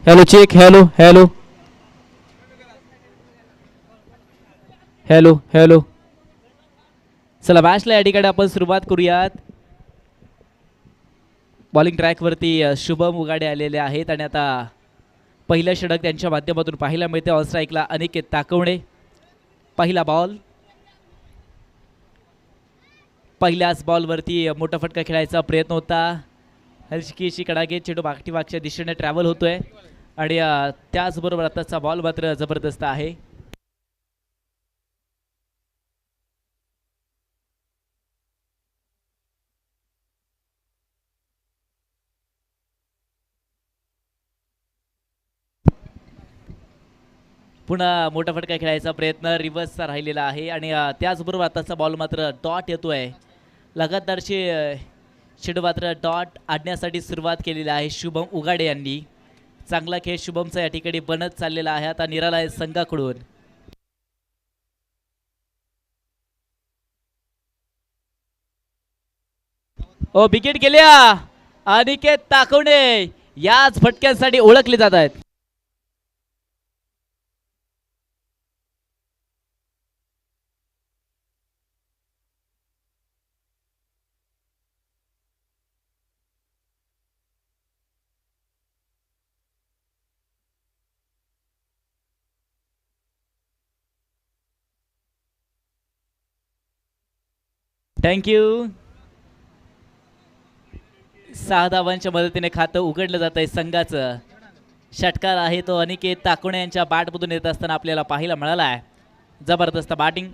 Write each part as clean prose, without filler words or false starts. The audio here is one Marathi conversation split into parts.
Hello check. Hello hello hello hello. चला मॅचला या ठिकाणी आपण सुरुवात करूयात. बॉलिंग ट्रॅकवरती शुभम उगाडे आलेले आहेत आणि आता पहिलं षटक त्यांच्या माध्यमातून पाहायला मिळते. ऑन स्ट्राईकला अनिकेत ताकवणे. पहिला बॉल. पहिल्याच बॉलवरती मोठा फटका खेळायचा प्रयत्न होता. हलकीशी कडाके चेंडू मागच्या दिशेने ट्रॅव्हल होतोय आणि त्याचबरोबर आताचा बॉल मात्र जबरदस्त आहे. पुन्हा मोठा फटका खेळायचा प्रयत्न रिव्हर्सचा राहिलेला आहे आणि त्याचबरोबर आताचा बॉल मात्र डॉट येतोय. लगातारचे चेंडू मात्र डॉट आणण्यासाठी सुरुवात केलेली आहे शुभम उगाडे यांनी. चांगला खेळ शुभमचा या ठिकाणी बनत चाललेला आहे. आता निराला संघाकडून ओ विकेट गेल्या. अनिकेत ताकवणे याच फटक्यांसाठी ओळखले जात आहेत. थँक्यू. 6 धावांच्या मदतीने खातं उघडलं जात आहे संघाचं. षटकार आहे तो अनिकेत ताकवणे यांच्या बॅटमधून येत असताना आपल्याला पाहायला मिळाला आहे. जबरदस्त बॅटिंग.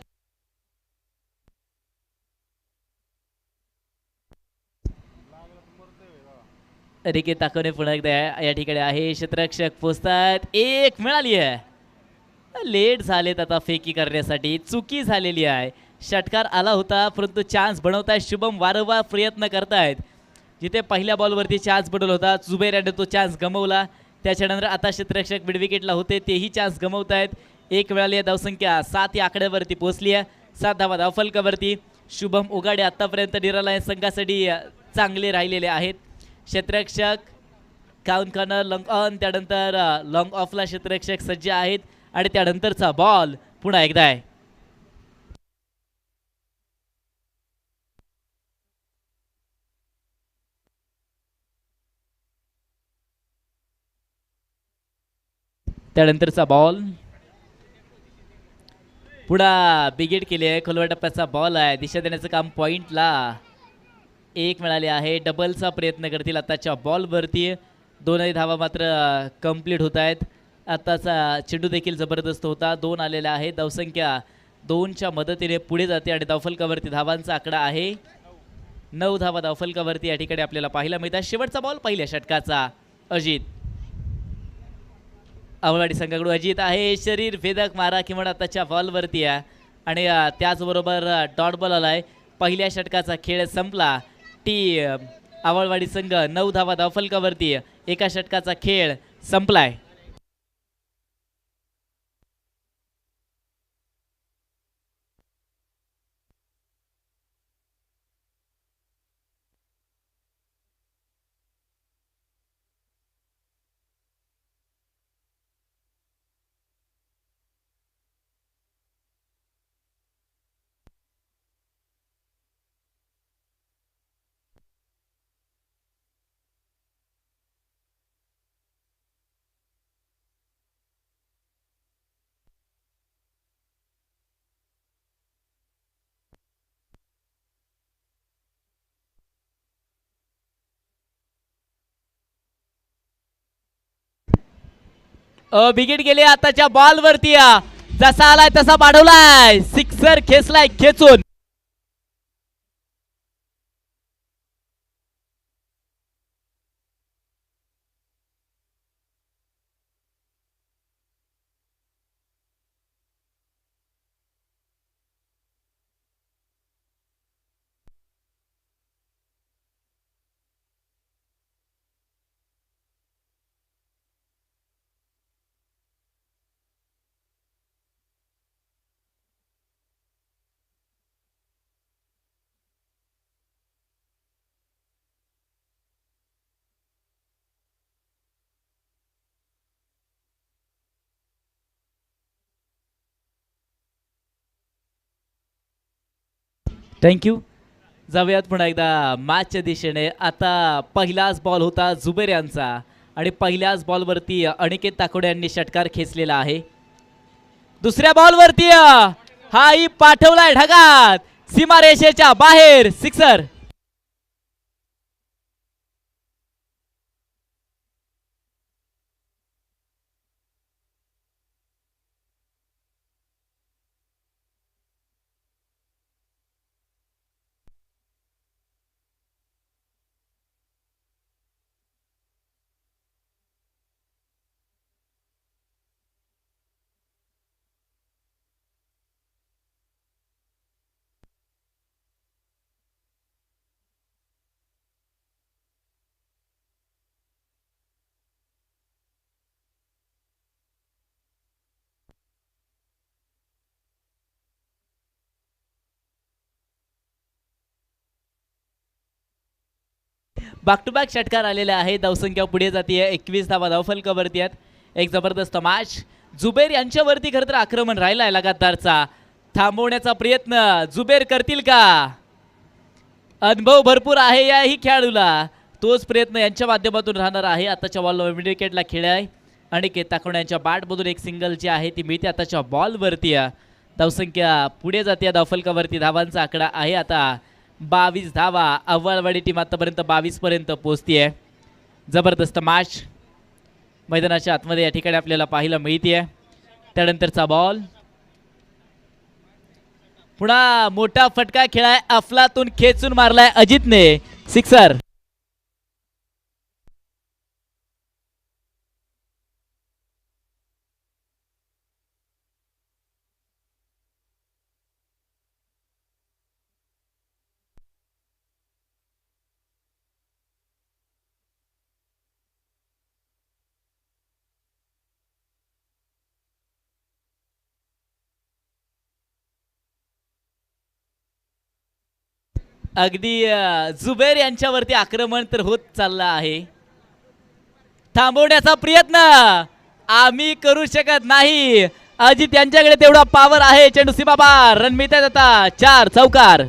अनिकेत ताकवणे पुन्हा एकदा या ठिकाणी आहे. क्षेत्ररक्षक पोचतात. एक मिळाली आहे. लेट झालेत आता फेकी करण्यासाठी. चुकी झालेली आहे. षटकार आला होता परंतु चान्स बनवतायत शुभम. वारंवार प्रयत्न करतायत. जिथे पहिल्या बॉलवरती चान्स बनवला होता जुबेर याने तो चान्स गमवला. त्याच्यानंतर आता क्षेत्ररक्षक मिड विकेटला होते तेही चान्स गमवतायत. एक मिळाली आहे. धावसंख्या 7 या आकड्यावरती पोहोचली आहे. 7 धावा धावफलकावरती. शुभम उगाडे आतापर्यंत निराला संघासाठी चांगले राहिलेले आहेत. क्षेत्ररक्षक काउंट कॉर्नर लॉंग ऑन. त्यानंतर लॉंग ऑफला क्षेत्ररक्षक सज्ज आहेत आणि त्यानंतरचा बॉल पुन्हा एकदा आहे. त्यानंतरचा बॉल पुन्हा बिगेट केली आहे. खोलवा टप्प्याचा बॉल आहे. दिशा देण्याचं काम पॉइंटला. एक मिळाले आहे. डबलचा प्रयत्न करतील आताच्या बॉलवरती. 2 धावा मात्र कंप्लीट होत आहेत. आताचा चेंडू देखील जबरदस्त होता. 2 आलेला आहे. धावसंख्या 2च्या मदतीने पुढे जाते आणि धावफलकावरती धावांचा आकडा आहे 9 धावा धावफलकावरती या ठिकाणी आपल्याला पाहायला मिळतात. शेवटचा बॉल पहिल्या षटकाचा. अजित आवळवाडी संघाकडून अजित आहे. शरीर भेदक मारा किंवा आताच्या बॉलवरती आहे आणि त्याचबरोबर डॉट बॉल आलाय. पहिल्या षटकाचा खेळ संपला. आवळवाडी संघ 9 धावा धावफलकावरती. एका षटकाचा खेळ संपलाय. विकेट गेले आताच्या बॉलवरती. जसा आलाय तसा पाठवलाय. सिक्सर खेचलाय खेचून. थँक्यू. जाऊयात पुन्हा एकदा मॅचच्या दिशेने. आता पहिलाच बॉल होता जुबेर यांचा आणि पहिल्याच बॉलवरती अनिकेत ताकोडे यांनी षटकार खेचलेला आहे. दुसऱ्या बॉलवरती हाही पाठवलाय ढगात, सीमारेषेच्या बाहेर, सिक्सर. बॅक टू बॅक षटकार आलेले आहे. धावसंख्या पुढे जाते, 21 धावा धावफलकावरती आहेत. एक जबरदस्त मॅच. जुबेर यांच्यावरती खरं तर आक्रमण राहिलाय लगातारचा. थांबवण्याचा प्रयत्न जुबेर करतील का? अनुभव भरपूर आहे याही खेळाडूला, तोच प्रयत्न यांच्या माध्यमातून राहणार आहे. आताच्या बॉल विकेटला खेळाय अनिकेत ताकोडे यांच्या बॅटमधून एक सिंगल जी आहे ती मिळते आताच्या बॉलवरती. धावसंख्या पुढे जाते धावफलकावरती. धावांचा आकडा आहे आता 22 धावा. अव्वलवाडी टीम आतापर्यंत 22 पर्यंत पोहोचतीये. जबरदस्त मॅच मैदानाच्या आतमध्ये या ठिकाणी आपल्याला पाहायला मिळते. त्यानंतरचा बॉल, पुन्हा मोठा फटका खेळाय, अफलातून खेचून मारलाय अजितने, सिक्सर. अगदी जुबेर यांच्यावरती आक्रमण तर होत चाललं आहे. थांबवण्याचा प्रयत्न आम्ही करू शकत नाही. अजित यांच्याकडे तेवढा पॉवर आहे. चेंडू सीमापार, रन मिळतात आता 4 चौकार.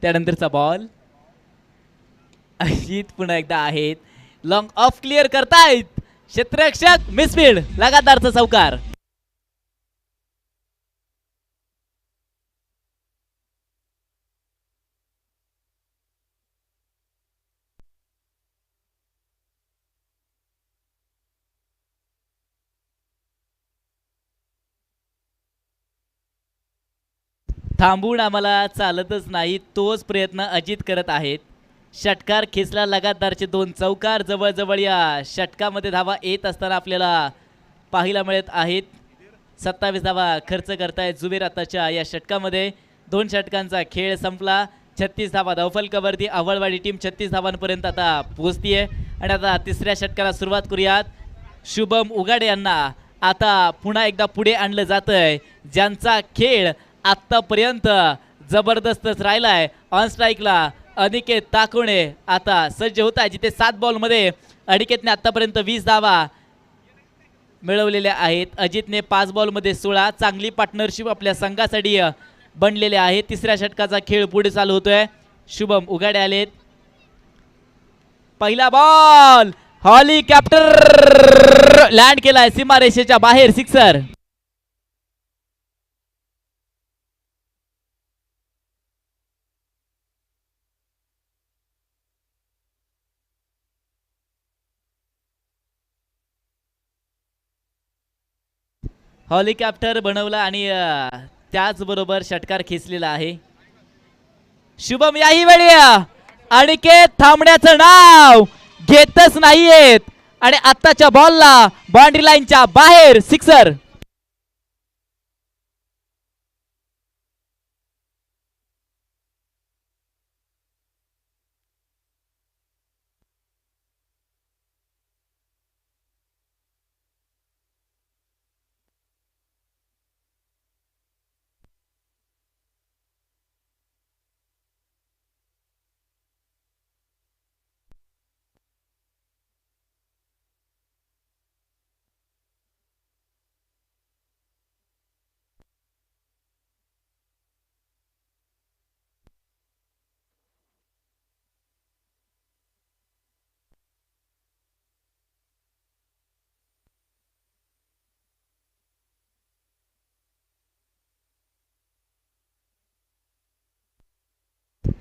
त्यानंतरचा बॉल, अजित पुन्हा एकदा आहेत. लॉंग ऑफ क्लिअर करतायत क्षेत्ररक्षक, मिसफील्ड, लगातारचा चौकार. थांबून आम्हाला चालतच नाही, तोच प्रयत्न अजित करत आहेत. षटकार खेचला, लगातारचे 2 चौकार. जवळजवळ या षटकामध्ये धावा येत असताना आपल्याला पाहायला मिळत आहेत. 27 धावा खर्च करतायत जुबेर आताच्या या षटकामध्ये. 2 षटकांचा खेळ संपला. 36 धावा धावफलकावरती. अवळवाडी टीम 36 धावांपर्यंत आता पोहोचतीये. आणि आता तिसऱ्या षटकाला सुरुवात करूयात. शुभम उगाडे यांना आता पुन्हा एकदा पुढे आणलं जातंय, ज्यांचा खेळ आतापर्यंत जबरदस्तच राहिलाय. ऑन स्ट्राईकला अनिकेत ताकोडे आता सज्ज होत आहे, जिथे 7 बॉलमध्ये अनिकेतने आतापर्यंत 20 धावा मिळवलेल्या आहेत. अजितने 5 बॉलमध्ये 16. चांगली पार्टनरशिप आपल्या संघासाठी बनलेले आहे. तिसऱ्या षटकाचा खेळ पुढे चालू होतोय. शुभम उगाडे आलेत. पहिला बॉल, हेलिकॉप्टर लँड केलाय सीमारेषेच्या बाहेर, सिक्सर. हेलिकॉप्टर बनवला आणि त्याचबरोबर षटकार खेचलेला आहे. शुभम याही वेळी अनिकेत थांबण्याचं नाव घेतच नाहीयेत आणि आत्ताच्या बॉलला बाउंड्री लाईनच्या बाहेर, सिक्सर.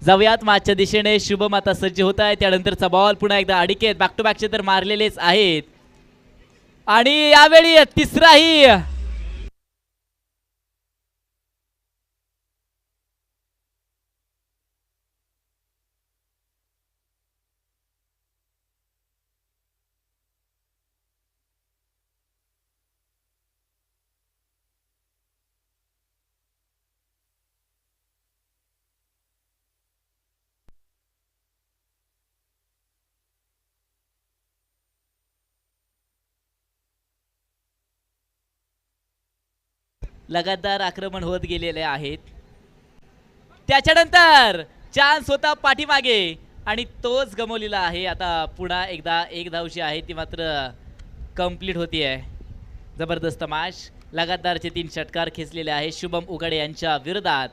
जाऊयात मागच्या दिशेने. शुभम आता सज्ज होत आहे. त्यानंतरचा बॉल पुन्हा एकदा अडिकेत. बॅक टू बॅकचे तर मारलेलेच आहेत आणि यावेळी तिसराही. लगातार आक्रमण होत गेलेले आहेत. त्याच्यानंतर चान्स होता पाठीमागे आणि तोच गमवलेला आहे. आता पुन्हा एकदा एक धावशी आहे ती मात्र कंप्लीट होती आहे. जबरदस्त मॅच. लगातारचे 3 षटकार खेचलेले आहे शुभम उघाडे यांच्या विरोधात.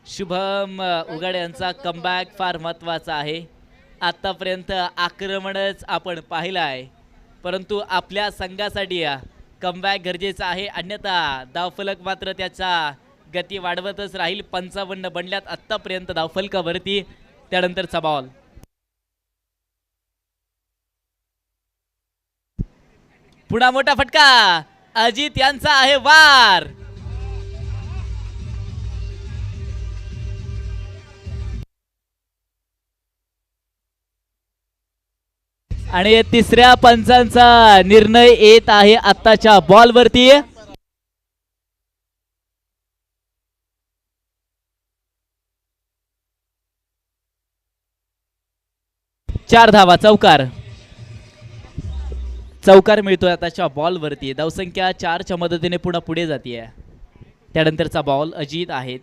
शुभम उघाडे यांचा कमबॅक फार महत्त्वाचा आहे. आत्तापर्यंत आक्रमणच आपण पाहिलं आहे, परंतु आपल्या संघासाठी कमबॅक गरजेचा आहे, अन्यथा धावफलक मात्र त्याचा गती वाढवतच राहील. 55 बनल्यात आत्तापर्यंत धावफलकावरती. त्यानंतरचा बॉल पुन्हा मोठा फटका. अजित यांचा आहे वार. आणि तिसऱ्या पंचांचा निर्णय येत आहे आत्ताच्या बॉलवरती. चार धावा. चौकार मिळतोय आताच्या बॉलवरती. धावसंख्या 4च्या मदतीने पुन्हा पुढे जाते. त्यानंतरचा बॉल अजित आहेत.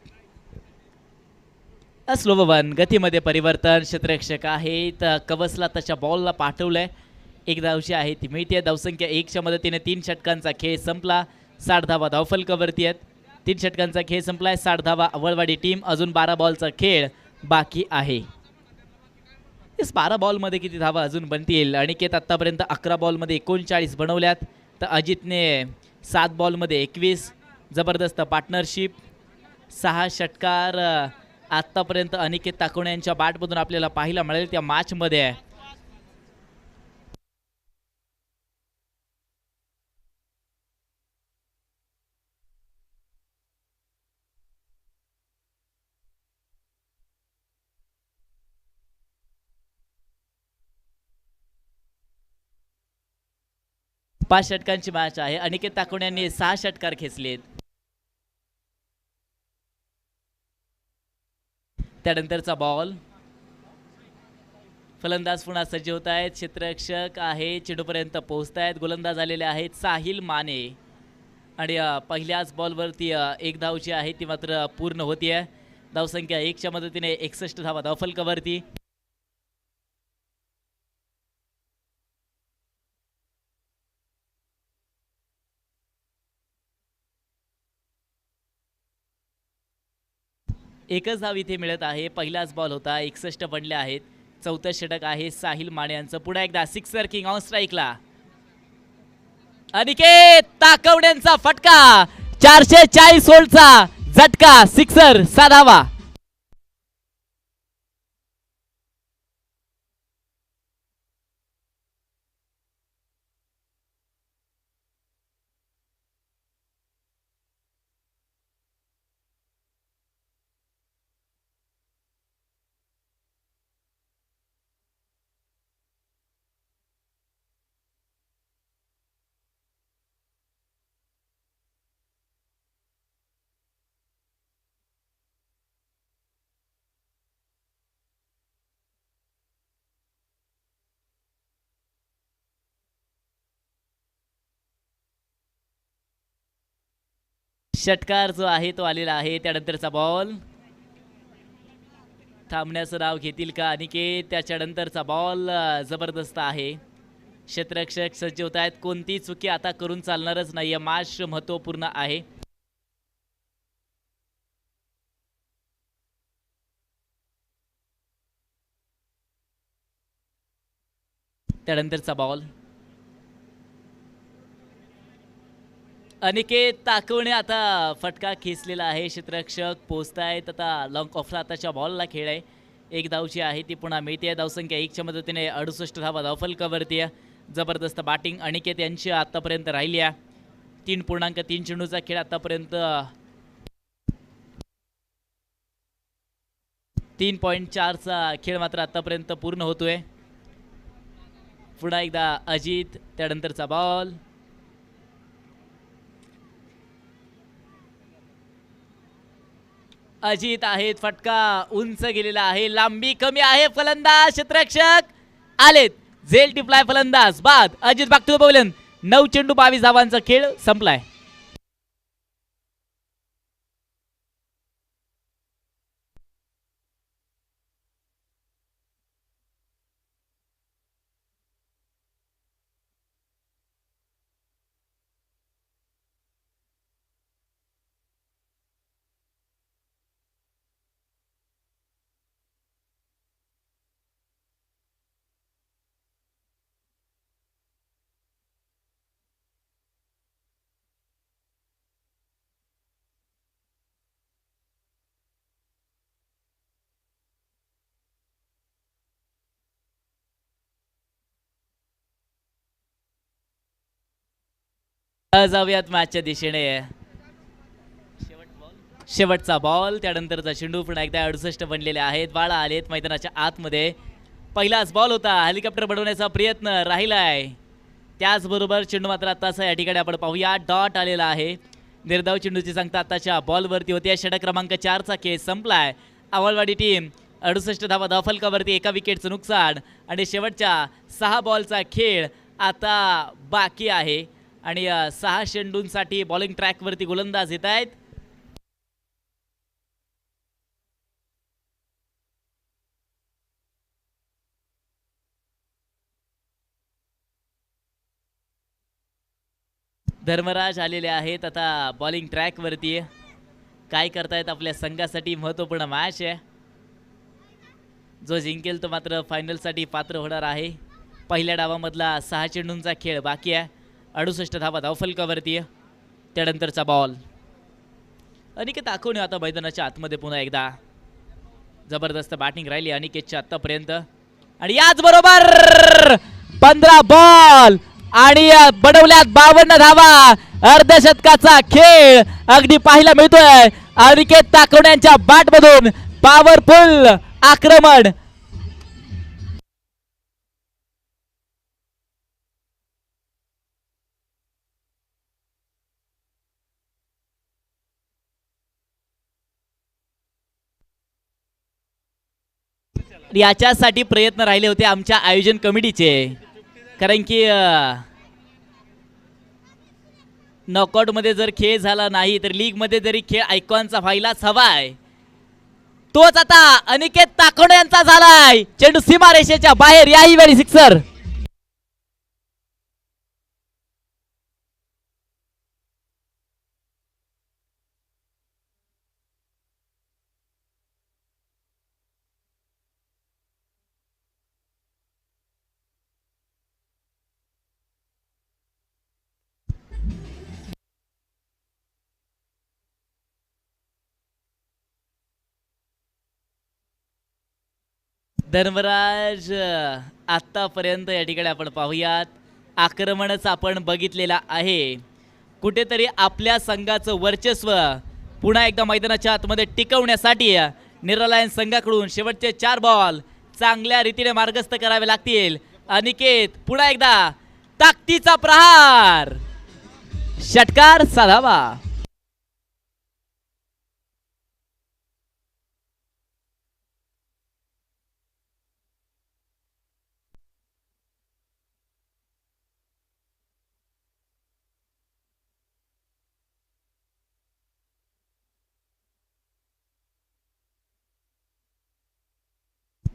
Slow one. गतीमध्ये परिवर्तन. क्षेत्ररक्षक आहेत. कवसला त्याच्या बॉलला पाठवलंय. एक धावशी आहे ती मिळते. धावसंख्या 1च्या मदतीने 3 षटकांचा खेळ संपला. 60 धावा धावफलकावरती आहेत. 3 षटकांचा खेळ संपलाय. 60 धावा अवळवाडी टीम. अजून 12 बॉलचा खेळ बाकी आहे. 12 बॉलमध्ये किती धावा अजून बनतील? अनिकेत आतापर्यंत 11 बॉलमध्ये 39 बनवल्यात, तर अजितने 7 बॉलमध्ये 21. जबरदस्त पार्टनरशिप. 6 षटकार आतापर्यंत अनिकेत ताकवणे यांच्या बॅटमधून आपल्याला पाहायला मिळेल त्या मॅचमध्ये. पाच षटकांची मॅच आहे. अनिकेत ताकवणे यांनी 6 षटकार खेचलेत. त्यानंतरचा बॉल. फलंदाज पुन्हा सज्ज होत आहेत. क्षेत्ररक्षक आहे चेंडूपर्यंत पोहोचत आहेत. गोलंदाज आलेले आहेत साहिल माने. आणि पहिल्याच बॉलवरती एक धाव जी आहे ती मात्र पूर्ण होतीये. धावसंख्या 1च्या मदतीने 61 धावा धावफलकावरती. एकच धाव इथे मिळत आहे. पहिलाच बॉल होता. 61 बनले आहेत. 4थं षटक आहे साहिल माने यांचं. पुन्हा एकदा सिक्सर किंग ऑन स्ट्राईकला. अनिकेत ताकवण्यांचा फटका. 440 व्होल्टचा झटका. सिक्सर. 6 धावा. षटकार जो आहे तो आलेला आहे. त्यानंतरचा बॉल. थांबण्याचं नाव घेतील का अनिकेत? त्याच्यानंतरचा बॉल जबरदस्त आहे. क्षेत्ररक्षक सज्ज होत आहेत. कोणती चुकी आता करून चालणारच नाही. मॅच महत्वपूर्ण आहे. त्यानंतरचा बॉल. अनिकेत ताकवणे आता फटका खेचलेला आहे. क्षेत्ररक्षक पोहोचत आहेत. आता लॉंग ऑफला आताच्या बॉलला खेळ आहे. एक धावची आहे ती पुन्हा मिळते. धावसंख्या 1च्या मदतीने 68 धावा धावफलकावरती आहे. जबरदस्त बॅटिंग अनिकेत यांची आतापर्यंत राहिली आहे. 3.3 चेंडूचा खेळ आतापर्यंत 3.4चा खेळ मात्र आतापर्यंत पूर्ण होतोय. पुन्हा एकदा अजित, त्यानंतरचा बॉल. अजित आहेत, फटका उंच गेलेला आहे, लांबी कमी आहे. फलंदाज क्षेत्ररक्षक आलेत, झेल टिपलाय फलंदाज बाद. Ajit back to the bowling. 9 चेंडू 22 धावांचा खेळ संपलाय. जाऊयात मॅचच्या दिशेने. शेवटचा बॉल, त्यानंतरचा चेंडू. पुन्हा एकदा 68 बनलेले आहेत. बाळा आलेत मैदानाच्या आतमध्ये. पहिलाच बॉल होता, हेलिकॉप्टर बनवण्याचा प्रयत्न राहिलाय. त्याचबरोबर चेंडू मात्र आताचा या ठिकाणी आपण पाहूया डॉट आलेला आहे. निर्धाव चेंडूची सांगता आताच्या बॉलवरती होती. षटक क्रमांक 4चा खेळ संपलाय. आवळवाडी टीम 68 धावा धावफलकावरती, 1 विकेटचं नुकसान. आणि शेवटच्या 6 बॉलचा खेळ आता बाकी आहे. आणि 6 चेंडूंसाठी बॉलिंग ट्रॅकवरती गोलंदाज येत आहेत. धर्मराज आलेले आहेत आता बॉलिंग ट्रॅकवरती. काय करतायत आपल्या संघासाठी महत्त्वपूर्ण मॅच आहे. जो जिंकेल तो मात्र फायनलसाठी पात्र होणार आहे. पहिल्या डावामधला 6 चेंडूंचा खेळ बाकी आहे. 68 धावा धावफलकावरती. त्यानंतरचा बॉल. अनिकेत दाखवणे आता मैदानाच्या आतमध्ये पुन्हा एकदा. जबरदस्त बॅटिंग राहिली अनिकेतच्या आतापर्यंत. आणि याचबरोबर 15 बॉल आणि बनवल्यात 52 धावा. अर्धशतकाचा खेळ अगदी पाहायला मिळतोय. अनिकेत ताकवण्यांच्या बॅटमधून पॉवरफुल आक्रमण. याच्यासाठी प्रयत्न राहिले होते आमच्या आयोजन कमिटीचे. कारण की नॉकआउट मध्ये जर खेळ झाला नाही तर लीग मध्ये जरी खेळ आयकॉनचा व्हायलाच हवाय. तोच आता अनिकेत ताकोडे यांचा झालाय. चेंडू सीमारेषेच्या बाहेर, याही वेळी सिक्सर. धर्मराज आतापर्यंत या ठिकाणी आपण पाहूयात आक्रमणच आपण बघितलेला आहे. कुठेतरी आपल्या संघाचं वर्चस्व पुन्हा एकदा मैदानाच्या आतमध्ये टिकवण्यासाठी निर्लायन संघाकडून शेवटचे 4 बॉल चांगल्या रीतीने मार्गस्थ करावे लागतील. अनिकेत पुन्हा एकदा ताकदीचा प्रहार, षटकार साधावा.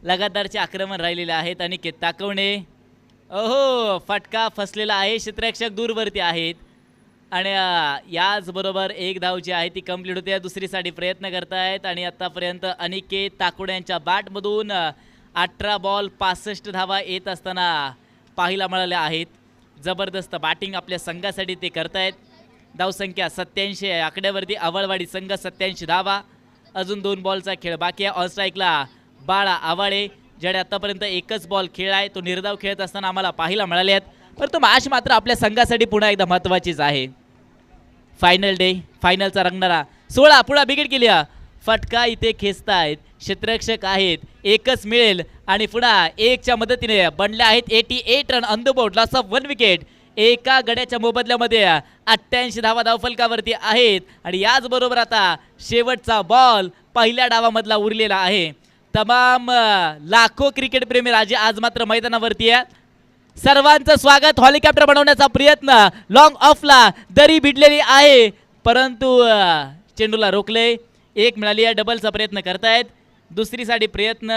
लगातारचे आक्रमण राहिलेले आहेत. अनिकेत ताकवणे, ओहो फटका फसलेला आहे. क्षेत्ररक्षक दूरवरती आहेत. आणि याचबरोबर 1 धाव जी आहे ती कंप्लीट होते. दुसरीसाठी प्रयत्न करतायत. आणि आतापर्यंत अनिकेत ताकवणे यांच्या बॅटमधून 18 बॉल 65 धावा येत असताना पाहायला मिळाल्या आहेत. जबरदस्त बॅटिंग आपल्या संघासाठी ते करतायत. धावसंख्या 87 आकड्यावरती. आवळवाडी संघ 87 धावा. अजून 2 बॉलचा खेळ बाकी आहे. ऑन स्ट्राईकला बाळा आवाळे, ज्याने आतापर्यंत एकच बॉल खेळलाय, तो निर्धाव खेळत असताना आम्हाला पाहायला मिळाले आहेत. परंतु मॅच मात्र आपल्या संघासाठी पुन्हा एकदा महत्वाचीच आहे. फायनल डे, फायनलचा रंगणारा 16 पुढा बिघड केली. फटका इथे खेचतायत क्षेत्ररक्षक आहेत, एकच मिळेल आणि पुन्हा एकच्या मदतीने बनले आहेत 88 run on the board, loss of 1 wicket. एका गड्याच्या मोबदल्यामध्ये 88 धावा धावफलकावरती आहेत आणि याचबरोबर आता शेवटचा बॉल पहिल्या डावामधला उरलेला आहे. तमाम लाखो क्रिकेट प्रेमी राजे आज मात्र मैदानावरती आहे. सर्वांचं स्वागत. हेलिकॉप्टर बनवण्याचा प्रयत्न लॉंग ऑफला दरी भिडलेली आहे, परंतु चेंडूला रोखले. एक मिळाली आहे, डबलचा प्रयत्न करतायत. दुसरीसाठी प्रयत्न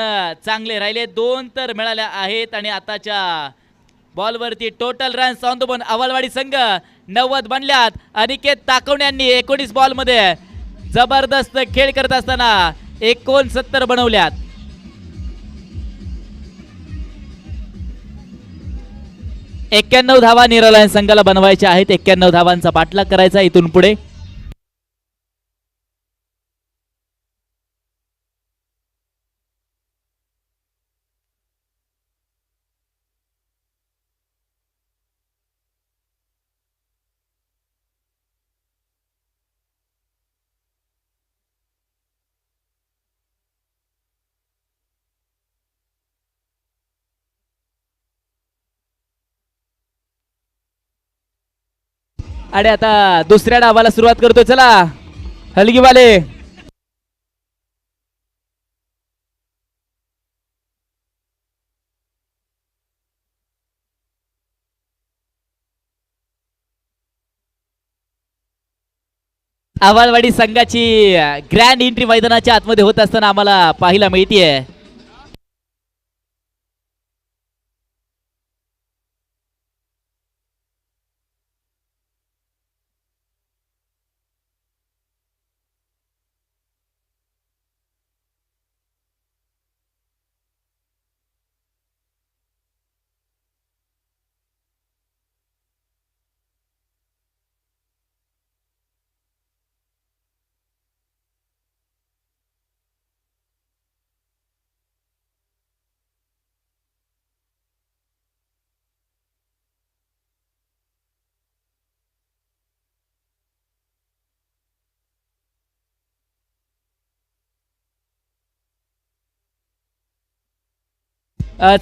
चांगले राहिले, 2 तर मिळाल्या आहेत आणि आताच्या बॉलवरती total runs on the board. Avalwadi संघ 90 बनल्यात. अनिकेत ताकवणे यांनी 19 बॉलमध्ये जबरदस्त खेळ करत असताना 69 बनवल्यात. एक्क्याण्णव धावा निरालायन संघाला बनवायच्या आहेत. 91 धावांचा पाठलाग करायचा इथून पुढे. आणि आता दुसऱ्या डावाला सुरुवात करतोय. चला हलगीवाले. अवालवाडी संघाची ग्रँड एंट्री मैदानाच्या आतमध्ये होत असताना आम्हाला पाहायला मिळतीये.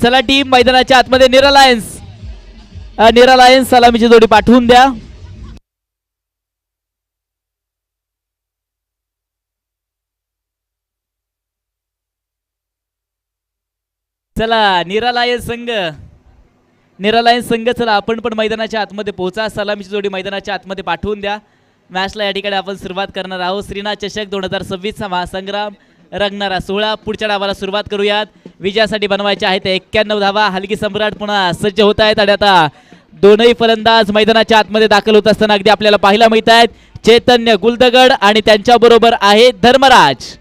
चला टीम मैदानाच्या आतमध्ये. निरालायन्स सलामीची जोडी पाठवून द्या. चला निरालायन्स संघ चला आपण पण मैदानाच्या आतमध्ये पोहोचा. सलामीची जोडी मैदानाच्या आतमध्ये पाठवून द्या. मॅचला या ठिकाणी आपण सुरुवात करणार आहोत. श्रीनाथ चषक 2026 चा महासंग्राम रंगणारा 16. पुढच्या डावाला सुरुवात करूयात. विजयासाठी बनवायचे आहेत 91 धावा. हलगी सम्राट पुन्हा सज्ज होत आहेत आणि आता दोनही फलंदाज मैदानाच्या आतमध्ये दाखल होत असताना अगदी आपल्याला पाहायला मिळत आहेत चैतन्य गुलदगड आणि त्यांच्या बरोबर आहे धर्मराज.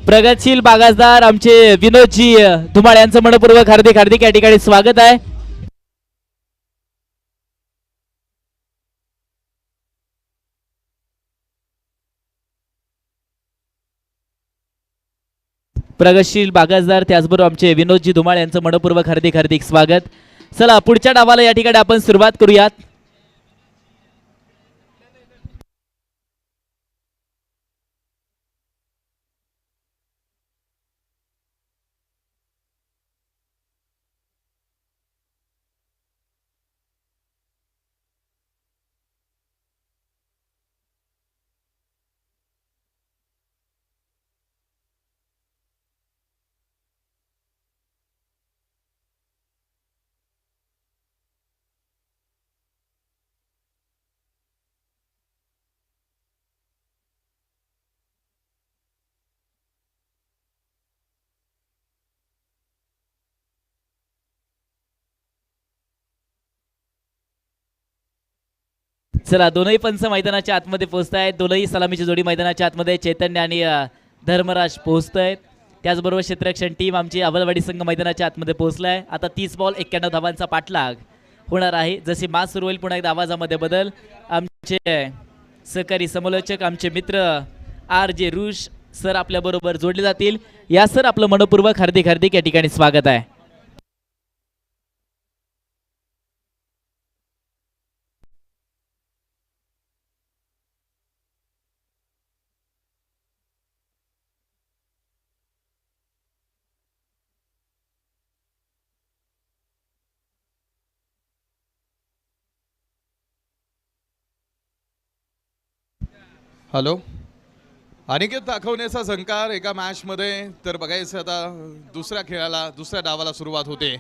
प्रगतशील बागासदार आमचे विनोदजी धुमाळ यांचं मनपूर्वक हार्दिक हार्दिक या ठिकाणी स्वागत आहे. प्रगतशील बागासदार त्याचबरोबर आमचे विनोदजी धुमाळ यांचं मनपूर्वक हार्दिक हार्दिक स्वागत. चला पुढच्या डावाला या ठिकाणी आपण सुरुवात करूयात. चला दोनही पंच मैदानाच्या आतमध्ये पोहोचत आहेत. दोनही सलामीची जोडी मैदानाच्या आतमध्ये चैतन्य आणि धर्मराज पोहोचत आहेत. त्याचबरोबर क्षेत्ररक्षण टीम आमची अवलवाडी संघ मैदानाच्या आतमध्ये पोहोचलाय. आता 30 बॉल 91 धावांचा पाठलाग होणार आहे. जसे मॅच सुरू होईल पुन्हा एकदा आवाजामध्ये बदल. आमचे सहकारी समालोचक आमचे मित्र RJ रुश सर आपल्या बरोबर जोडले जातील. या सर आपलं मनपूर्वक हार्दिक हार्दिक या ठिकाणी स्वागत आहे. हॅलो. अनिकेत दाखवण्याचा झंकार एका मॅचमध्ये तर बघायचं आता दुसऱ्या डावाला सुरुवात होते.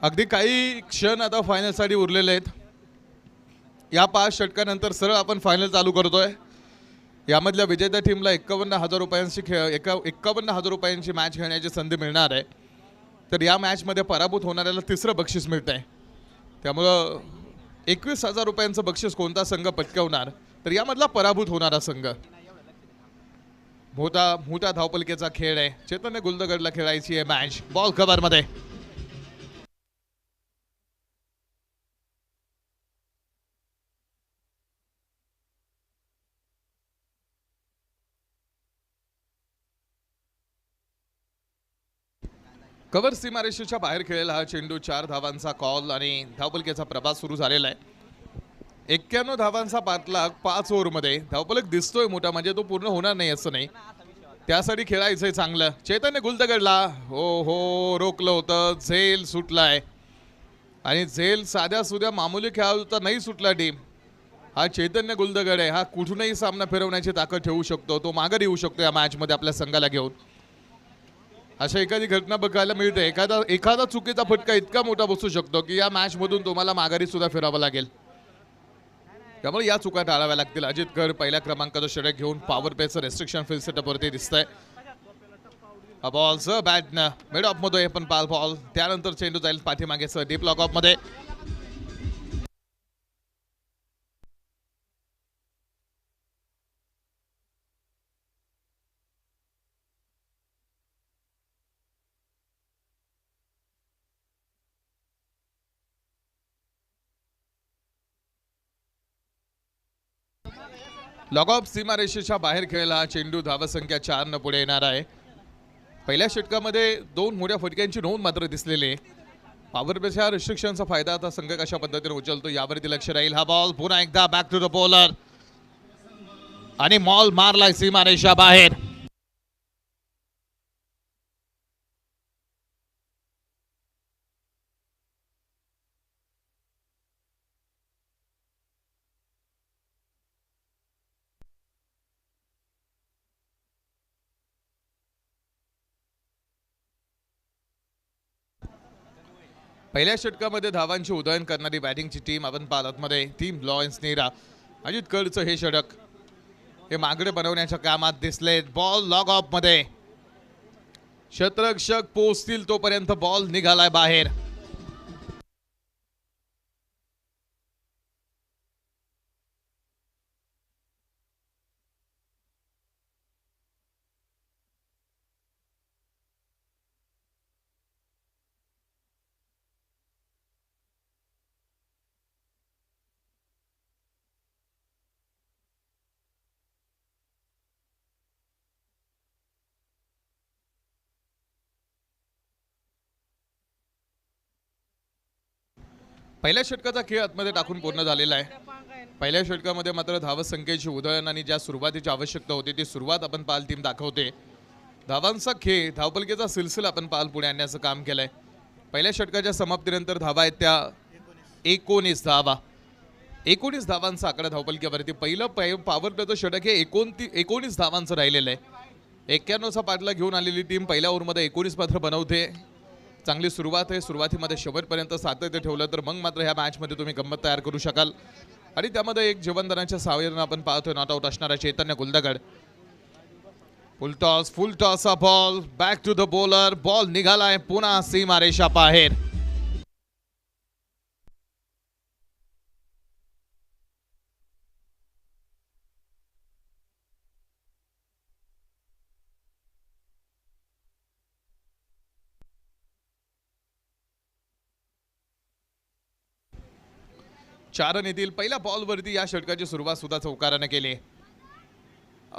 अगदी काही क्षण आता फायनलसाठी उरलेले आहेत. या 5 षटकानंतर सरळ आपण फायनल चालू करतोय. यामधल्या विजेत्या टीमला 51,000 रुपयांची मॅच खेळण्याची संधी मिळणार आहे. तर या मॅचमध्ये पराभूत होणाऱ्याला 3रं बक्षीस मिळत आहे. त्यामुळं 21,000 रुपयांचं बक्षीस कोणता संघ पटकावणार तर यामधला पराभूत होणारा संघ. मोठा धावपलकेचा खेळ आहे. चैतन्य गुलदगडला खेळायची आहे मॅच. बॉल कव्हरमध्ये कव्हर सीमारेषेच्या बाहेर खेळलेला हा चेंडू 4 धावांचा कॉल आणि धावपलकेचा प्रभाव सुरू झालेला आहे. 91 धावांचा पाठलाग 5 ओव्हरमध्ये. धावपलक दिसतोय मोठा म्हणजे तो पूर्ण होणार नाही असं नाही. त्यासाठी खेळायचंय चांगलं. चैतन्य गुलदगडला हो रोखलं होतं. झेल सुटलाय आणि झेल साध्या सुध्या मामूली खेळाडू तर नाही सुटला टीम. हा चैतन्य गुलदगड आहे. हा कुठूनही सामना फिरवण्याची ताकद ठेवू शकतो. तो माघारी येऊ शकतो या मॅचमध्ये आपल्या संघाला घेऊन. अशा एखादी घटना बघायला मिळते. एखादा चुकीचा फटका इतका मोठा बसू शकतो की या मॅचमधून तुम्हाला माघारी सुद्धा फिरावं लागेल. त्यामुळे या चुका टाळाव्या लागतील. अजित कर पहिल्या क्रमांकाचं षटक घेऊन पॉवर प्लेचं रेस्ट्रिक्शन फील्ड सेटअपवरती दिसतंय. हा बॉलचं बॅटनं मिड ऑफ मध्ये पण पाल बॉल. त्यानंतर चेंडू जाईल पाठीमागेचं डीप लॉक ऑफ मध्ये. लॉग ऑफ सीमारेषेच्या बाहेर खेळला चेंडू धावसंख्या 4 न पुढे येणार आहे. पहिल्या षटकामध्ये 2 मोठ्या फटक्यांची नोंद मात्र दिसलेली आहे. पॉवर प्लेच्या रिस्ट्रिक्शनचा फायदा आता संघ कशा पद्धतीने उचलतो यावरती लक्ष राहील. हा बॉल पुन्हा एकदा बॅक टू द बॉलर आणि मॉल मारलाय सीमारेषा बाहेर. पहिल्या षटकामध्ये धावांची उधळण करणारी बॅटिंगची टीम आपण पालतमध्ये टीम लॉयन्स नीरा. अजित करचं हे षटक हे मागडे बनवण्याच्या कामात दिसले. बॉल लॉग ऑफ मध्ये. क्षेत्ररक्षक पोहोचतील तोपर्यंत बॉल निघालाय बाहेर. पहिल्या षटकाचा खेळ आतमध्ये टाकून पूर्ण झालेला आहे. पहिल्या षटकामध्ये मात्र धावसंख्येची उधळण आणि ज्या सुरुवातीची आवश्यकता होती ती सुरुवात आपण पाल टीम दाखवते. धावांचा खेळ धावपलकेचा सिलसिला आपण पाल पुढे आणण्याचं काम केलंय. पहिल्या षटकाच्या समाप्तीनंतर धावा आहेत त्या 19 धावा. 19 धावांचा आकडा धावपलकेवरती. पहिलं पॉवर प्लेचं षटक हे 19 धावांचं राहिलेलं आहे. 91चा पाठला घेऊन आलेली टीम पहिल्या ओव्हरमध्ये 19 मात्र बनवते. चांगली सुरुवात आहे. सुरुवातीमध्ये शेवटपर्यंत सातत्य ठेवलं तर मग मात्र ह्या मॅचमध्ये तुम्ही गंमत तयार करू शकाल. आणि त्यामध्ये एक जीवनदानाच्या साहाय्याने आपण पाहतोय नॉट आउट असणारा Chaitanya Guldagad. Full toss ball back to the bowler. Ball निघालाय पुन्हा सीमारेषा बाहेर. 4 रन येतील. पहिल्या बॉलवरती या षटकाची सुरुवात सुद्धा चौकाराने केली.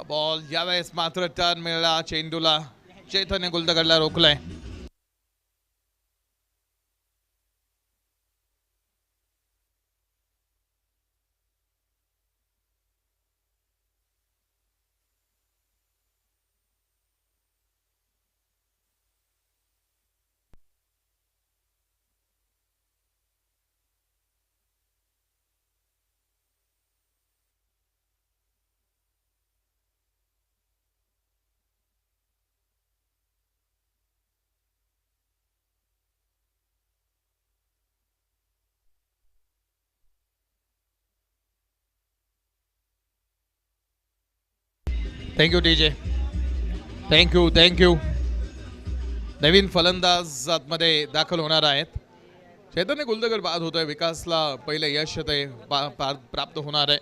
बॉल यावेळेस मात्र टर्न मिळाला चेंडूला. चेतनने गुलदगडला रोखलाय. Thank you DJ. थँक्यू. नवीन फलंदाज आतमध्ये दाखल होणार आहेत. चैतन्य गुलदगड बाद होतोय. विकासला पहिलं यश ते प्राप्त होणार आहे.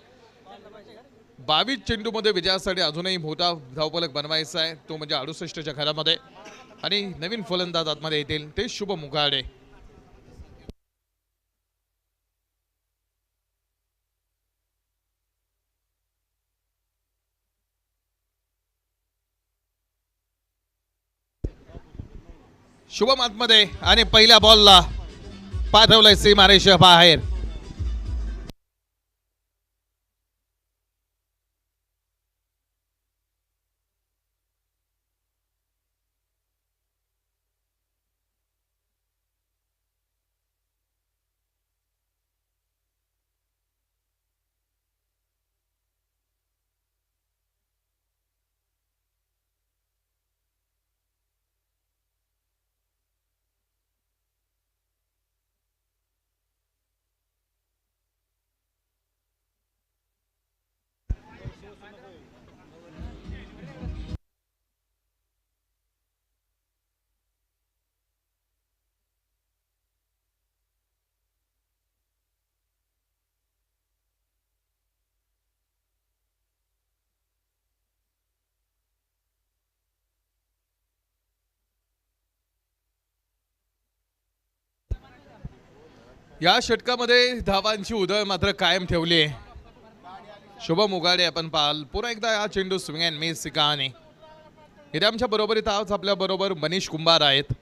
22 चेंडूमध्ये विजयासाठी अजूनही मोठा धावफलक बनवायचा आहे, तो म्हणजे 68च्या घरामध्ये. आणि नवीन फलंदाज आतमध्ये येतील ते शुभ मुगाडे. शुभम आतमध्ये आणि पहिल्या बॉलला पाठवलंय सीमारेषा बाहेर. या षटकामध्ये धावांची उधळ मात्र कायम ठेवली आहे. शुभम उगाडे आपण पाहाल पुन्हा एकदा हा चेंडू स्विंग अँड मिस कहाणी. इथे आमच्या बरोबरीत आज आपल्या बरोबर मनीष कुंभार आहेत.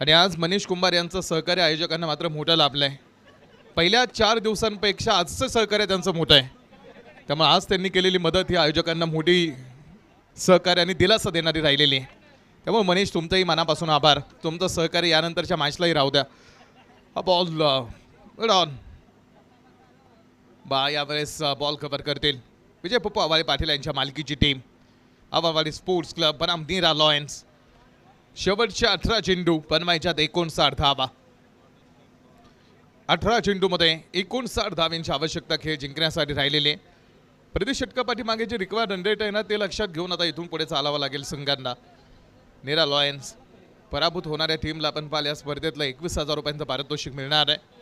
आणि आज मनीष कुंभार यांचं सहकार्य आयोजकांना मात्र मोठं लाभलंय. पहिल्या 4 दिवसांपेक्षा आजचं सहकार्य त्यांचं मोठं आहे. त्यामुळे आज त्यांनी केलेली मदत ही आयोजकांना मोठी सहकार्य आणि दिलासा देणारी राहिलेली आहे. त्यामुळे मनीष तुमचंही मनापासून आभार. तुमचं सहकार्य यानंतरच्या मॅचलाही राहू द्या. हा बॉल ऑन बा यावेळेस बॉल कव्हर करतील विजय पप्पू आवाळे पाटील यांच्या मालकीची टीम आवावाडी स्पोर्ट्स क्लब बनाम नीरा लॉयन्स. शेवटच्या 18 चेंडू बनवायच्यात 59 धावा. 18 चेंडूमध्ये 59 धावांची आवश्यकता खेळ जिंकण्यासाठी राहिलेली आहे. प्रति षटकापाठीमागे जे रिक्वायर्ड रन रेट आहे ना ते लक्षात घेऊन आता इथून पुढे चालावं लागेल संघांना. नीरा लॉयन्स पराभूत होणाऱ्या टीमला आपण पाहिल्या स्पर्धेतलं 21,000 रुपयांचं पारितोषिक मिळणार आहे.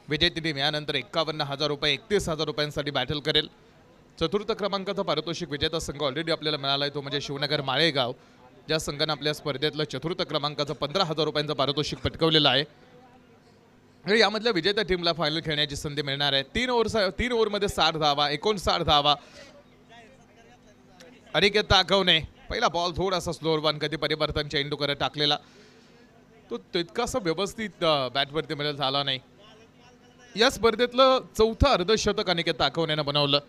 विजेती टीम यानंतर 51,000 रुपये 31,000 रुपयांसाठी बॅटल करेल. चतुर्थ क्रमांकाचं पारितोषिक विजेता संघ ऑलरेडी आपल्याला मिळाला आहे, तो म्हणजे शिवनगर माळेगाव. ज्या संघानं आपल्या स्पर्धेतलं चतुर्थ क्रमांकाचं 15,000 रुपयांचं पारितोषिक पटकवलेलं आहे. आणि यामधल्या विजेत्या टीमला फायनल खेळण्याची संधी मिळणार आहे. 3 ओव्हरमध्ये 60 धावा 59 धावा. अनिकेत ताकवणे पहिला बॉल थोडासा स्लोअर वन कधी परिवर्तन चेंडू करत टाकलेला, तो तितकासा व्यवस्थित बॅटवरती मिळेल झाला नाही. या स्पर्धेतलं चौथं अर्धशतक अनिकेत ताकवण्यानं बनवलं.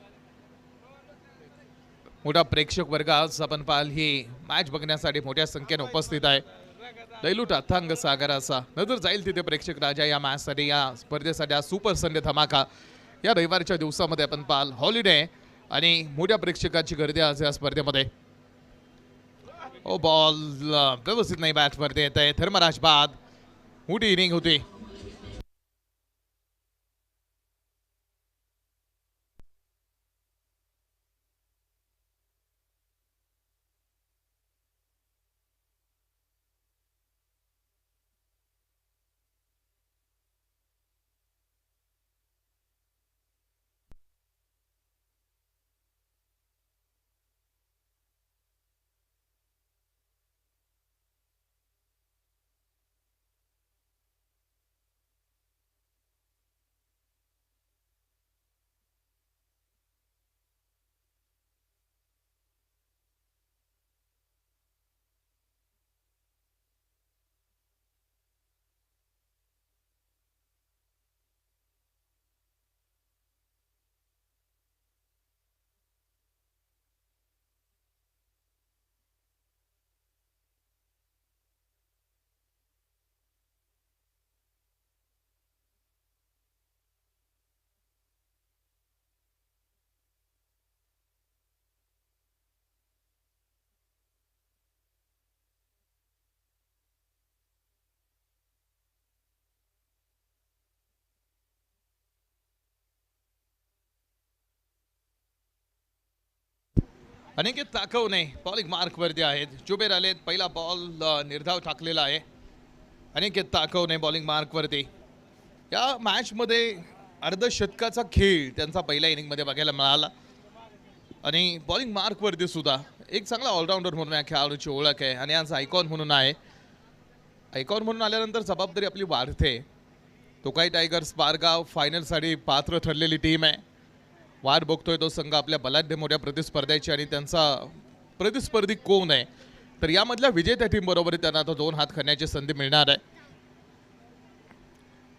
मोठा प्रेक्षक वर्ग आज आपण पाहाल ही मॅच बघण्यासाठी मोठ्या संख्येने उपस्थित आहे. दैलूट अथांग सागराचा नजर जाईल तिथे प्रेक्षक राजा या मॅचसाठी या स्पर्धेसाठी हा सुपर संडे धमाका या रविवारच्या दिवसामध्ये आपण पाहाल. हॉलिडे आणि मोठ्या प्रेक्षकाची गर्दी आज या स्पर्धेमध्ये. ओ बॉल व्यवस्थित नाही बॅटवरती येत आहे. धर्मराज बाद मोठी इनिंग होती. अनिकेत ताकवणे बॉलिंग मार्कवरती आहेत. जुबेर आलेत. पहिला बॉल निर्धाव टाकलेला आहे. अनिकेत ताकवणे बॉलिंग मार्कवरती. या मॅचमध्ये अर्धशतकाचा खेळ त्यांचा पहिल्या इनिंगमध्ये बघायला मिळाला आणि बॉलिंग मार्कवरती सुद्धा एक चांगला ऑलराऊंडर म्हणून या खेळाडूची ओळख आहे आणि आज आयकॉन म्हणून आहे. आयकॉन म्हणून आल्यानंतर जबाबदारी आपली वाढते. तोकाई टायगर्स बारगाव फायनलसाठी पात्र ठरलेली टीम आहे. वाट बघतोय तो संघ आपल्या बलाढ्य मोठ्या प्रतिस्पर्ध्याची आणि त्यांचा प्रतिस्पर्धी कोण आहे. तर यामधल्या विजेत्या टीम बरोबर त्यांना आता 2 हात खणण्याची संधी मिळणार आहे.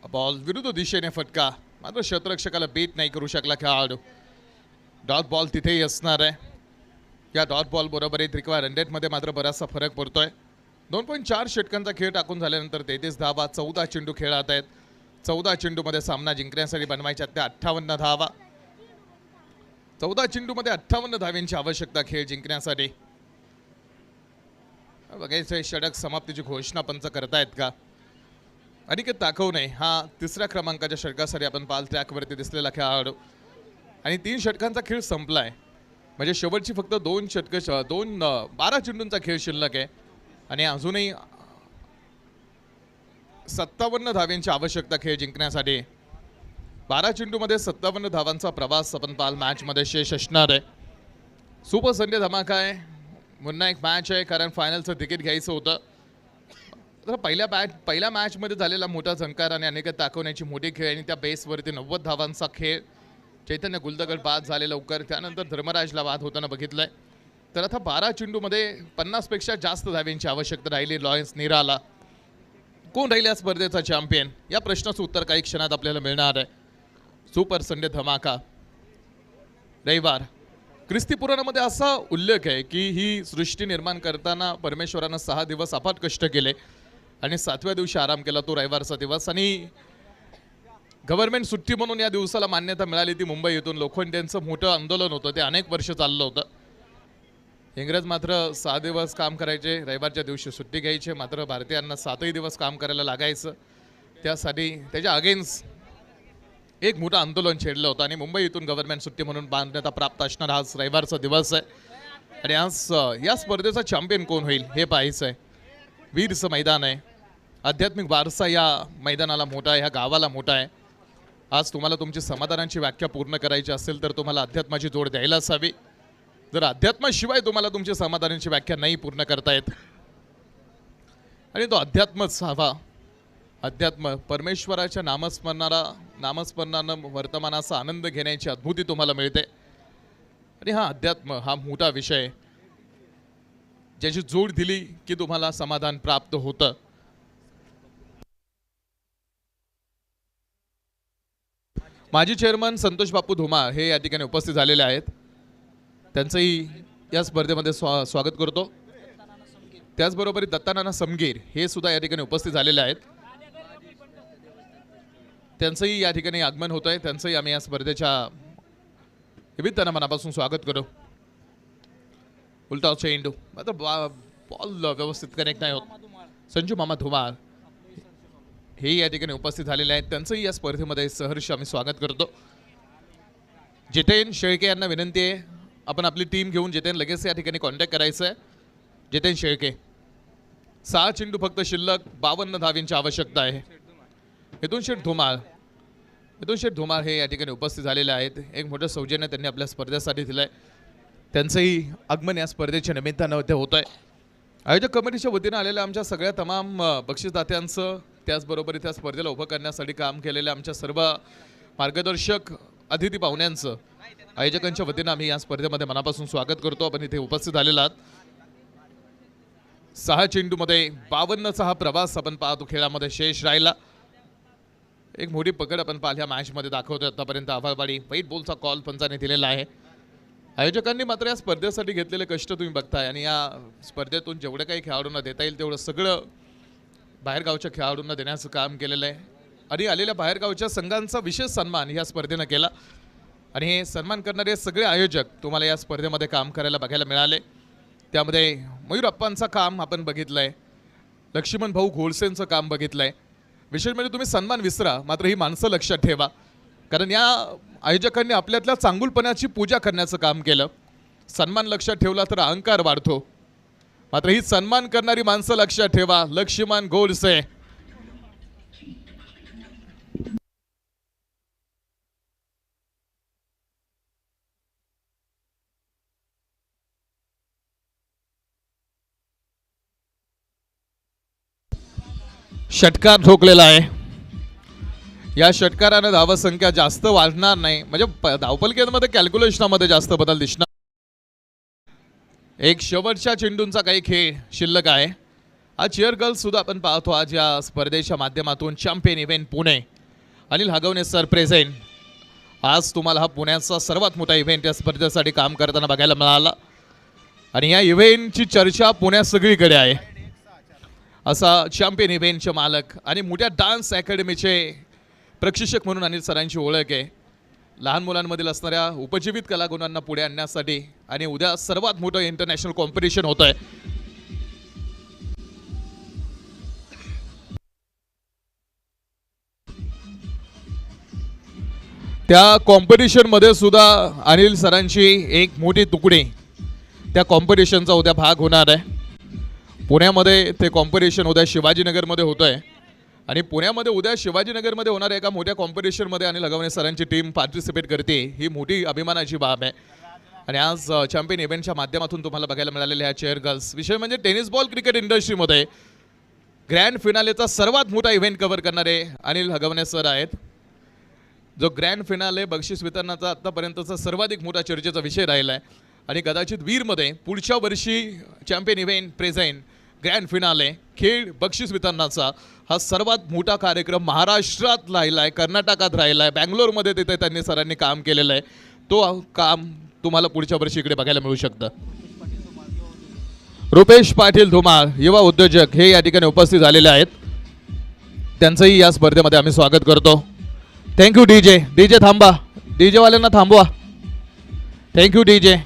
बॉल विरुद्ध दिशेने फटका, मात्र क्षेत्ररक्षकाला बीट नाही करू शकला खेळाडू. डॉट बॉल तिथेही असणार आहे. या डॉट बॉल बरोबर त्रिकवा रन रेटमध्ये मात्र बराचसा फरक पडतोय. 2.4 षटकांचा खेळ टाकून झाल्यानंतर 33 धावा, 14 चेंडू खेळात आहेत. 14 चेंडूमध्ये सामना जिंकण्यासाठी बनवायच्या त्या 58 धावा. 14 चेंडूमध्ये 58 धाव्यांची आवश्यकता खेळ जिंकण्यासाठी. बघायचं षटक समाप्तीची घोषणा पंच करतायत का. अनिकेत ताकवणे हा 3ऱ्या क्रमांकाच्या षटकासाठी आपण पाल ट्रॅकवरती दिसलेला खेळाडू आणि 3 षटकांचा खेळ संपलाय. म्हणजे शेवटची फक्त 2 षटक 12 चेंडूंचा खेळ शिल्लक आहे आणि अजूनही 57 धाव्यांची आवश्यकता खेळ जिंकण्यासाठी. 12 चेंडूमध्ये 57 धावांचा प्रवास आपण पाल मॅचमध्ये शेष असणार आहे. सुपर संडे धमाका आहे. पुन्हा एक मॅच आहे कारण फायनलचं तिकीट घ्यायचं होतं. तर पहिल्या मॅचमध्ये झालेला मोठा झंकार आणि अनेक ताकवण्याची मोठी खेळ आणि त्या बेसवरती 90 धावांचा खेळ. चैतन्य गुलदगड बाद झाले लवकर, त्यानंतर धर्मराजला बाद होताना बघितलंय. तर आता 12 चेंडूमध्ये 50पेक्षा जास्त धाव्यांची आवश्यकता राहिली. लॉयन्स नीराला कोण राहील या स्पर्धेचा चॅम्पियन, या प्रश्नाचं उत्तर काही क्षणात आपल्याला मिळणार आहे. सुपर संडे धमाका रविवार. ख्रिस्ती पुराणामध्ये असा उल्लेख आहे की ही सृष्टी निर्माण करताना परमेश्वरानं 6 दिवस अफाट कष्ट केले आणि 7व्या दिवशी आराम केला, तो रविवारचा दिवस. आणि गव्हर्नमेंट सुट्टी म्हणून या दिवसाला मान्यता मिळाली. ती मुंबईतून लोखंडेंचं मोठं आंदोलन होतं, ते अनेक वर्ष चाललं होतं. इंग्रज मात्र 6 दिवस काम करायचे, रविवारच्या दिवशी सुट्टी घ्यायचे. मात्र भारतीयांना 7ही दिवस काम करायला लागायचं. त्यासाठी त्याच्या अगेन्स्ट एक मोठं आंदोलन छेडलं होतं आणि मुंबईतून गव्हर्नमेंट सुट्टी म्हणून मान्यता प्राप्त असणार आज रविवारचा दिवस आहे. आणि आज या स्पर्धेचा चॅम्पियन कोण होईल हे पाहायचं आहे. वीरचं मैदान आहे. आध्यात्मिक वारसा या मैदानाला मोठा आहे, ह्या गावाला मोठा आहे. आज तुम्हाला तुमची समाधानाची व्याख्या पूर्ण करायची असेल तर तुम्हाला अध्यात्माची जोड द्यायलाच हवी. जर अध्यात्माशिवाय तुम्हाला तुमची समाधानाची व्याख्या नाही पूर्ण करता येत आणि तो अध्यात्मच हवा. अध्यात्म परमेश्वराच्या नामस्मरणानं वर्तमानाचा आनंद घेण्याची अद्भुती तुम्हाला मिळते. आणि हा अध्यात्म हा मोठा विषय, ज्याची जोड दिली की तुम्हाला समाधान प्राप्त होतं. माजी चेअरमन संतोष बापू धुमाळ हे या ठिकाणी उपस्थित झालेले आहेत. त्यांचंही या स्पर्धेमध्ये स्वागत करतो. त्याचबरोबर दत्तानाना समगीर हे सुद्धा या ठिकाणी उपस्थित झालेले आहेत. त्यांचंही या ठिकाणी आगमन होत आहे. त्यांचंही आम्ही या स्पर्धेच्या निमित्तानं मनापासून स्वागत करू. उलटा चेंडू मात्र बॉल व्यवस्थित कनेक्ट नाही होत. संजू मामा धुमाळ हे या ठिकाणी उपस्थित झालेले आहेत. त्यांचंही या स्पर्धेमध्ये सहर्ष आम्ही स्वागत करतो. जितेन शेळके यांना विनंती आहे, आपण आपली टीम घेऊन जितेन लगेच या ठिकाणी कॉन्टॅक्ट करायचं आहे. जितेन शेळके 6 चेंडू फक्त शिल्लक, 52 धावींची आवश्यकता आहे. मिथुन शेठ धुमाळ हे या ठिकाणी उपस्थित झालेले आहेत. एक मोठं सौजन्य त्यांनी आपल्या स्पर्धेसाठी दिलंय. त्यांचंही आगमन या स्पर्धेच्या निमित्तानं ते होत आहे. आयोजक कमिटीच्या वतीनं आलेल्या आमच्या सगळ्या तमाम बक्षीसदात्यांचं, त्याचबरोबर त्या स्पर्धेला उभं करण्यासाठी काम केलेल्या आमच्या सर्व मार्गदर्शक अतिथी पाहुण्यांचं आयोजकांच्या वतीनं आम्ही या स्पर्धेमध्ये मनापासून स्वागत करतो. आपण इथे उपस्थित झालेला आहात. 6 चेंडूमध्ये 52चा हा प्रवास आपण पाहतो खेळामध्ये शेष राहिला. एक मोठी पकड आपण पाहिल्या मॅचमध्ये दाखवतोय आतापर्यंत. आभाळवाडी वाईट बॉलचा कॉल पंचाने दिलेला आहे. आयोजकांनी मात्र या स्पर्धेसाठी घेतलेले कष्ट तुम्ही बघताय आणि या स्पर्धेतून जेवढं काही खेळाडूंना देता येईल तेवढं सगळं बाहेरगावच्या खेळाडूंना देण्याचं काम केलेलं आहे. आणि आलेल्या बाहेरगावच्या संघांचा विशेष सन्मान या स्पर्धेनं केला आणि हे सन्मान करणारे सगळे आयोजक तुम्हाला या स्पर्धेमध्ये काम करायला बघायला मिळाले. त्यामध्ये मयूर अप्पांचं काम आपण बघितलं आहे, लक्ष्मण भाऊ घोळसेंचं काम बघितलं आहे. विशेष म्हणजे तुम्ही सन्मान विसरा, मात्र ही माणसं लक्षात ठेवा, कारण या आयोजकांनी आपल्यातल्या चांगुलपणाची पूजा करण्याचं काम केलं. सन्मान लक्षात ठेवला तर अहंकार वाढतो, मात्र ही सन्मान करणारी माणसं लक्षात ठेवा. लक्ष्मण गोडसे षटकार ठोकलेला आहे. या षटकाराने धावसंख्या जास्त वाढणार नाही, म्हणजे धावपलकेमध्ये कॅल्क्युलेशनमध्ये जास्त बदल दिसणार. एक शेवटच्या चेंडूंचा काही खेळ शिल्लक आहे. हा चेअर गर्ल्स सुद्धा आपण पाहतो आज या स्पर्धेच्या माध्यमातून. Champion event Pune, Anil Hagawane sir present. आज तुम्हाला हा पुण्याचा सर्वात मोठा इव्हेंट या स्पर्धेसाठी काम करताना बघायला मिळाला आणि या इव्हेंटची चर्चा पुण्यात सगळीकडे आहे. असा चॅम्पियन इव्हेंटचे मालक आणि मोठ्या डान्स अकॅडमीचे प्रशिक्षक म्हणून अनिल सरांची ओळख आहे. लहान मुलांमधील असणाऱ्या उपजीवित कलागुणांना पुढे आणण्यासाठी आणि उद्या सर्वात मोठं इंटरनॅशनल कॉम्पिटिशन होत आहे. त्या कॉम्पिटिशनमध्ये सुद्धा अनिल सरांची एक मोठी तुकडी त्या कॉम्पिटिशनचा उद्या भाग होणार आहे. पुण्यामध्ये ते कॉम्पिटिशन उद्या शिवाजीनगरमध्ये होतं आहे आणि पुण्यामध्ये उद्या शिवाजीनगरमध्ये होणाऱ्या एका मोठ्या कॉम्पिटिशनमध्ये अनिल हगवणे सरांची टीम पार्टिसिपेट करते. ही मोठी अभिमानाची बाब आहे. आणि आज चॅम्पियन इव्हेंटच्या माध्यमातून तुम्हाला बघायला मिळालेले ह्या चेअर गर्ल्स. विषय म्हणजे टेनिस बॉल क्रिकेट इंडस्ट्रीमध्ये ग्रँड फिनालेचा सर्वात मोठा इव्हेंट कव्हर करणारे अनिल हगवणे सर आहेत. जो ग्रँड फिनाले बक्षीस वितरणाचा आत्तापर्यंतचा सर्वाधिक मोठा चर्चेचा विषय राहिला आहे आणि कदाचित वीरमध्ये पुढच्या वर्षी champion event present grand finale खेळ बक्षीस वितरणाचा हा सर्वात मोठा कार्यक्रम महाराष्ट्रात राहिला आहे, कर्नाटकात राहिला आहे, बँगलोरमध्ये तिथे त्यांनी सरांनी काम केलेलं आहे. तो काम तुम्हाला पुढच्या वर्षी इकडे बघायला मिळू शकतं. रुपेश पाटील धुमाळ युवा उद्योजक हे या ठिकाणी उपस्थित झालेले आहेत. त्यांचंही या स्पर्धेमध्ये आम्ही स्वागत करतो. थँक्यू डीजे थांबा, डीजेवाल्यांना थांबवा. Thank you DJ.